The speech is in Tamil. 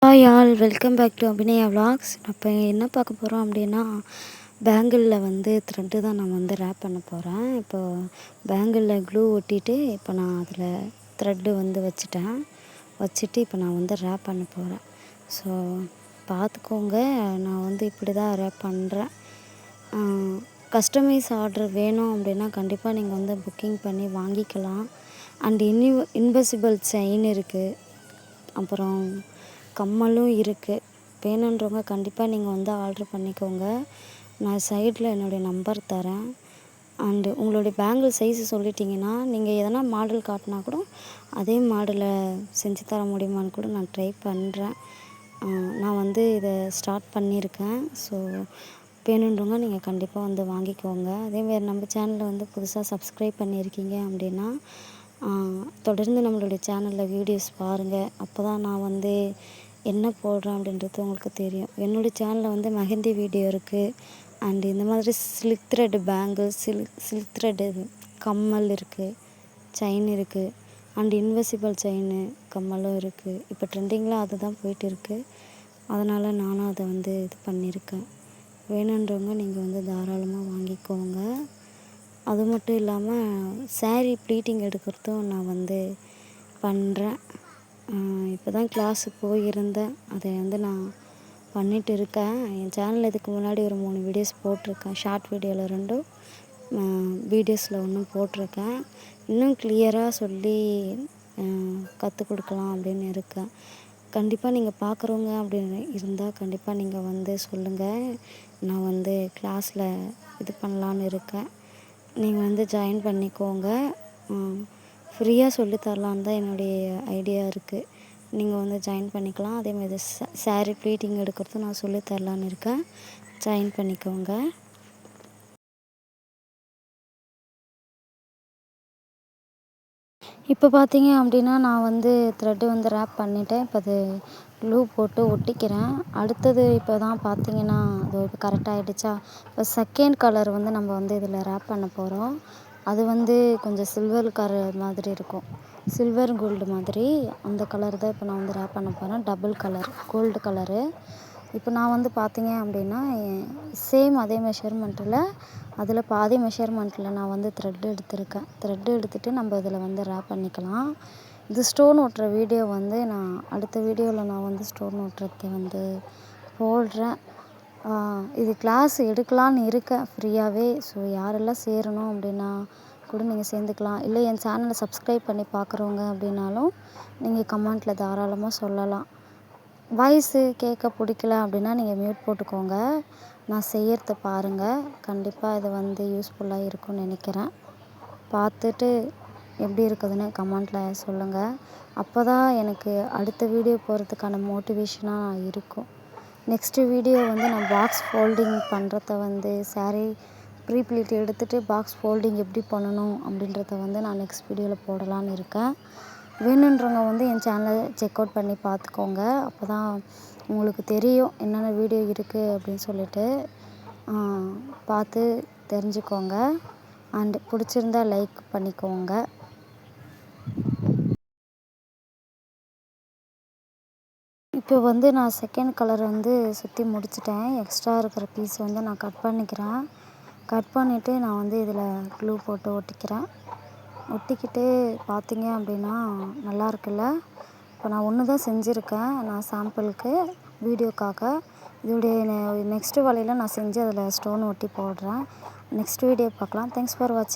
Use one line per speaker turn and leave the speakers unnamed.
Hi all, welcome back to Abhinaya vlogs. இப்போ என்ன பார்க்க போகிறோம் அப்படின்னா, பேங்கிளில் வந்து த்ரெட்டு தான் நான் வந்து ரேப் பண்ண போகிறேன். இப்போ பேங்கிளில் க்ளூ ஒட்டிட்டு இப்போ நான் அதில் த்ரெட்டு வந்து வச்சுட்டு இப்போ நான் வந்து ரேப் பண்ண போகிறேன். ஸோ பார்த்துக்கோங்க, நான் வந்து இப்படி தான் ரேப் பண்ணுறேன். கஸ்டமைஸ் ஆர்டர் வேணும் அப்படின்னா கண்டிப்பாக நீங்கள் வந்து புக்கிங் பண்ணி வாங்கிக்கலாம். அண்ட் இன்விசிபிள் செயின் இருக்குது, அப்புறம் கம்மலும் இருக்குது. வேணுன்றவங்க கண்டிப்பாக நீங்கள் வந்து ஆர்டர் பண்ணிக்கோங்க. நான் சைடில் என்னுடைய நம்பர் தரேன். அண்டு உங்களுடைய பேங்கிள் சைஸு சொல்லிட்டிங்கன்னா நீங்கள் எதனா மாடல் காட்டினா கூட அதே மாடலை செஞ்சு தர முடியுமான்னு கூட நான் ட்ரை பண்ணுறேன். நான் வந்து இதை ஸ்டார்ட் பண்ணியிருக்கேன். ஸோ வேணுன்றவங்க நீங்கள் கண்டிப்பாக வந்து வாங்கிக்கோங்க. அதேமாரி நம்ம சேனலில் வந்து புதுசாக சப்ஸ்கிரைப் பண்ணியிருக்கீங்க அப்படின்னா தொடர்ந்து நம்மளுடைய சேனலில் வீடியோஸ் பாருங்கள். அப்போ தான் நான் வந்து என்ன போடுறேன் அப்படின்றது உங்களுக்கு தெரியும். என்னுடைய சேனலில் வந்து மெஹந்தி வீடியோ இருக்குது. அண்டு இந்த மாதிரி silk thread bangle, silk thread கம்மல் இருக்குது, செயின் இருக்குது. அண்ட் இன்விசிபிள் செயின்னு கம்மலும் இருக்குது. இப்போ ட்ரெண்டிங்கில் அதுதான் போயிட்டு இருக்குது. அதனால் நானும் அதை வந்து இது பண்ணியிருக்கேன். வேணுன்றவங்க நீங்கள் வந்து தாராளமாக வாங்கிக்கோங்க. அது மட்டும் இல்லாமல் ஸாரீ ப்ளீட்டிங் எடுக்கிறதும் நான் வந்து பண்ணுறேன். இப்போ தான் கிளாஸுக்கு போயிருந்தேன். அதை வந்து நான் பண்ணிகிட்டு இருக்கேன். என் சேனலில் இதுக்கு முன்னாடி ஒரு 3 வீடியோஸ் போட்டிருக்கேன். ஷார்ட் வீடியோவில் 2, வீடியோஸில் 1 போட்டிருக்கேன். இன்னும் கிளியராக சொல்லி கற்றுக் கொடுக்கலாம் அப்படின்னு இருக்கேன். கண்டிப்பாக நீங்கள் பார்க்குறவங்க அப்படின்னு இருந்தால் கண்டிப்பாக நீங்கள் வந்து சொல்லுங்கள். நான் வந்து கிளாஸில் இது பண்ணலான்னு இருக்கேன். நீங்கள் வந்து ஜாயின் பண்ணிக்கோங்க. ஃப்ரீயாக சொல்லித்தரலான்னு தான் என்னுடைய ஐடியா இருக்குது. நீங்கள் வந்து ஜாயின் பண்ணிக்கலாம். அதேமாதிரி ஸாரீ ப்ளீட்டிங் எடுக்கிறதும் நான் சொல்லித்தரலான்னு இருக்கேன். ஜாயின் பண்ணிக்கோங்க. இப்போ பார்த்தீங்க அப்படின்னா நான் வந்து த்ரெட்டு வந்து ரேப் பண்ணிவிட்டேன். இப்போ அது க்ளூ போட்டு ஒட்டிக்கிறேன். அடுத்தது இப்போ தான் பார்த்தீங்கன்னா அது இப்போ கரெக்டாகிடுச்சா. இப்போ செகண்ட் கலர் வந்து நம்ம வந்து இதில் ரேப் பண்ண போகிறோம். அது வந்து கொஞ்சம் சில்வர் கலர் மாதிரி இருக்கும். சில்வர் கோல்டு மாதிரி அந்த கலர் தான் இப்போ நான் வந்து ரேப் பண்ண போகிறேன். Double colour gold colour. இப்போ நான் வந்து பார்த்தீங்க அப்படின்னா சேம் அதே மெஷர்மெண்ட்டில் அதில் பாதி மெஷர்மெண்ட்டில் நான் வந்து த்ரெட்டு எடுத்திருக்கேன். த்ரெட்டு எடுத்துகிட்டு நம்ம இதில் வந்து ரேப் பண்ணிக்கலாம். இது ஸ்டோன் ஒட்டுற வீடியோ வந்து நான் அடுத்த வீடியோவில் நான் வந்து ஸ்டோன் ஒட்டுறது வந்து போடுறேன். இது கிளாஸ் எடுக்கலான்னு இருக்கேன் ஃப்ரீயாகவே. ஸோ யாரெல்லாம் சேரணும் அப்படின்னா கூட நீங்கள் சேர்ந்துக்கலாம். இல்லை என் சேனலை சப்ஸ்கிரைப் பண்ணி பார்க்குறவங்க அப்படின்னாலும் நீங்கள் கமெண்ட்டில் தாராளமாக சொல்லலாம். வாய்ஸு கேட்க பிடிக்கல அப்படின்னா நீங்கள் மியூட் போட்டுக்கோங்க. நான் செய்யறத பாருங்கள். கண்டிப்பாக இது வந்து யூஸ்ஃபுல்லாக இருக்கும்னு நினைக்கிறேன். பார்த்துட்டு எப்படி இருக்குதுன்னு கமெண்ட்டில் சொல்லுங்கள். அப்போ தான் எனக்கு அடுத்த வீடியோ போகிறதுக்கான மோட்டிவேஷனாக இருக்கும். நெக்ஸ்ட்டு வீடியோ வந்து நான் பாக்ஸ் ஃபோல்டிங் பண்ணுறத வந்து ஸாரீ ப்ரீ ப்ளீட் எடுத்துகிட்டு பாக்ஸ் ஃபோல்டிங் எப்படி பண்ணணும் அப்படின்றத வந்து நான் நெக்ஸ்ட் வீடியோவில் போடலான்னு இருக்கேன். வேணுன்றவங்க வந்து என் சேனலை செக் அவுட் பண்ணி பார்த்துக்கோங்க. அப்போ தான் உங்களுக்கு தெரியும் என்னென்ன வீடியோ இருக்குது அப்படின்னு சொல்லிட்டு பார்த்து தெரிஞ்சுக்கோங்க. அண்டு பிடிச்சிருந்தா லைக் பண்ணிக்கோங்க. இப்போ வந்து நான் செகண்ட் கலர் வந்து சுற்றி முடிச்சிட்டேன். எக்ஸ்ட்ரா இருக்கிற பீஸ் வந்து நான் கட் பண்ணிக்கிறேன். கட் பண்ணிவிட்டு நான் வந்து இதில் க்ளூ போட்டு ஒட்டிக்கிட்டு பார்த்தீங்க அப்படின்னா நல்லா இருக்குல்ல. இப்போ நான் ஒன்று தான் செஞ்சுருக்கேன் நான் சாம்பிளுக்கு வீடியோக்காக. இதோடைய நெக்ஸ்ட்டு வலையில் நான் செஞ்சு அதில் ஸ்டோன் ஒட்டி போடுறேன். நெக்ஸ்ட் வீடியோ பார்க்கலாம். தேங்க்ஸ் ஃபார் வாட்சிங்.